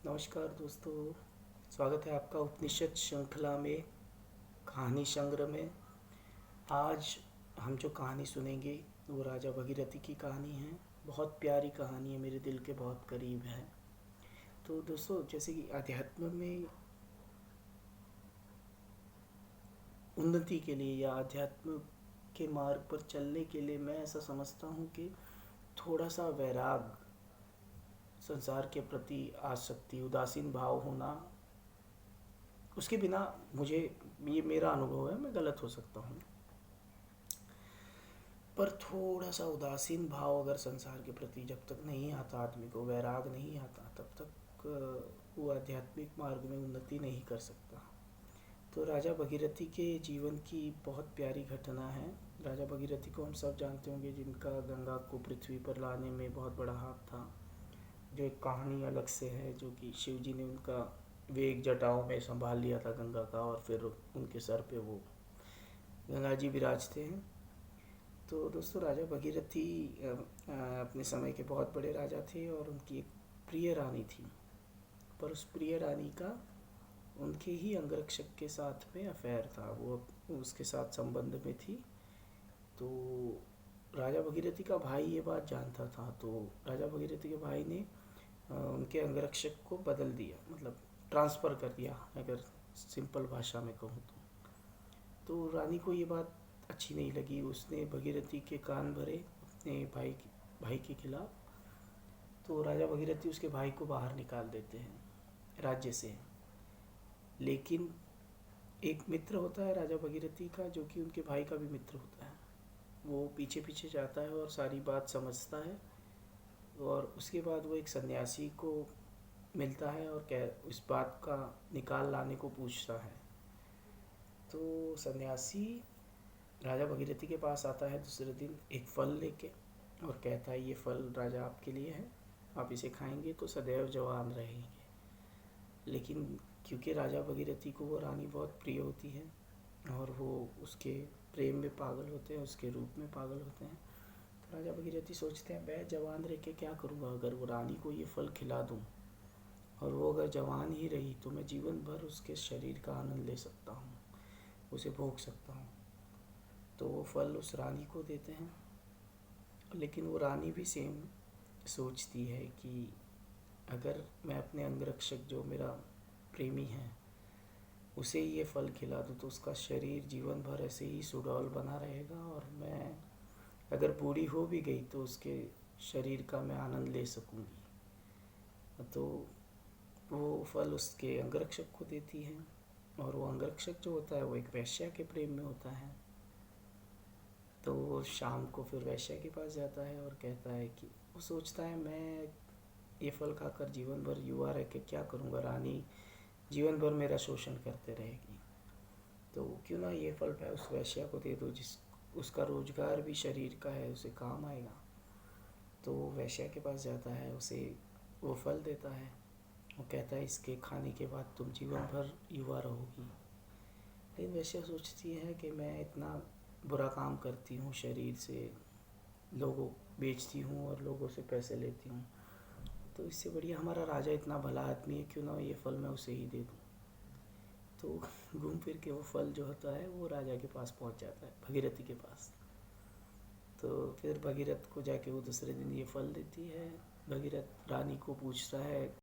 नमस्कार दोस्तों, स्वागत है आपका उपनिषद श्रृंखला में, कहानी संग्रह में। आज हम जो कहानी सुनेंगे वो राजा भगीरथी की कहानी है। बहुत प्यारी कहानी है, मेरे दिल के बहुत करीब है। तो दोस्तों, जैसे कि अध्यात्म में उन्नति के लिए या अध्यात्म के मार्ग पर चलने के लिए मैं ऐसा समझता हूँ कि थोड़ा सा वैराग, संसार के प्रति आसक्ति, उदासीन भाव होना, उसके बिना मुझे, ये मेरा अनुभव है, मैं गलत हो सकता हूँ, पर थोड़ा सा उदासीन भाव अगर संसार के प्रति जब तक नहीं आता, आदमी को वैराग नहीं आता, तब तक वो आध्यात्मिक मार्ग में उन्नति नहीं कर सकता। तो राजा भगीरथी के जीवन की बहुत प्यारी घटना है। राजा भगीरथी को हम सब जानते होंगे, जिनका गंगा को पृथ्वी पर लाने में बहुत बड़ा हाथ था। जो एक कहानी अलग से है, जो कि शिव जी ने उनका वेग जटाओं में संभाल लिया था गंगा का, और फिर उनके सर पे वो गंगा जी विराजते हैं। तो दोस्तों, राजा भगीरथी अपने समय के बहुत बड़े राजा थे और उनकी एक प्रिय रानी थी। पर उस प्रिय रानी का उनके ही अंगरक्षक के साथ में अफेयर था, वो उसके साथ संबंध में थी। तो राजा भगीरथी का भाई ये बात जानता था, तो राजा भगीरथी के भाई ने उनके अंगरक्षक को बदल दिया, मतलब ट्रांसफ़र कर दिया, अगर सिंपल भाषा में कहूँ तो रानी को ये बात अच्छी नहीं लगी। उसने भगीरथी के कान भरे अपने भाई के खिलाफ। तो राजा भगीरथी उसके भाई को बाहर निकाल देते हैं राज्य से। लेकिन एक मित्र होता है राजा भगीरथी का, जो कि उनके भाई का भी मित्र होता है। वो पीछे पीछे जाता है और सारी बात समझता है, और उसके बाद वो एक सन्यासी को मिलता है और इस बात का निकाल लाने को पूछता है। तो सन्यासी राजा भगीरथी के पास आता है दूसरे दिन एक फल लेके, और कहता है, ये फल राजा आपके लिए है, आप इसे खाएंगे तो सदैव जवान रहेंगे। लेकिन क्योंकि राजा भगीरथी को वो रानी बहुत प्रिय होती है और वो उसके प्रेम में पागल होते हैं, उसके रूप में पागल होते हैं, तो राजा भगीरथी सोचते हैं, मैं जवान रह के क्या करूँगा? अगर वो रानी को ये फल खिला दूँ और वो अगर जवान ही रही तो मैं जीवन भर उसके शरीर का आनंद ले सकता हूँ, उसे भोग सकता हूँ। तो वो फल उस रानी को देते हैं। लेकिन वो रानी भी सेम सोचती है कि अगर मैं अपने अंगरक्षक, जो मेरा प्रेमी है, उसे ये फल खिला दूँ तो उसका शरीर जीवन भर ऐसे ही सुडौल बना रहेगा, और मैं अगर बूढ़ी हो भी गई तो उसके शरीर का मैं आनंद ले सकूँगी। तो वो फल उसके अंगरक्षक को देती है, और वो अंगरक्षक जो होता है वो एक वैश्या के प्रेम में होता है। तो वो शाम को फिर वैश्या के पास जाता है और कहता है कि वो सोचता है, मैं ये फल खाकर जीवन भर युवा रह के क्या करूँगा? रानी जीवन भर मेरा शोषण करते रहेगी, तो क्यों ना ये फल मैं उस वैश्या को दे दूँ, जिस उसका रोजगार भी शरीर का है, उसे काम आएगा। तो वो वैश्या के पास जाता है, उसे वो फल देता है। वो कहता है, इसके खाने के बाद तुम जीवन भर युवा रहोगी। लेकिन वैश्या सोचती है कि मैं इतना बुरा काम करती हूँ, शरीर से लोगों बेचती हूँ और लोगों से पैसे लेती हूँ, तो इससे बढ़िया हमारा राजा इतना भला आदमी है, क्यों ना ये फल मैं उसे ही दे दूँ। तो घूम फिर के वो फल जो होता है वो राजा के पास पहुँच जाता है, भगीरथी के पास। तो फिर भगीरथ को जाके वो दूसरे दिन ये फल देती है। भगीरथ रानी को पूछता है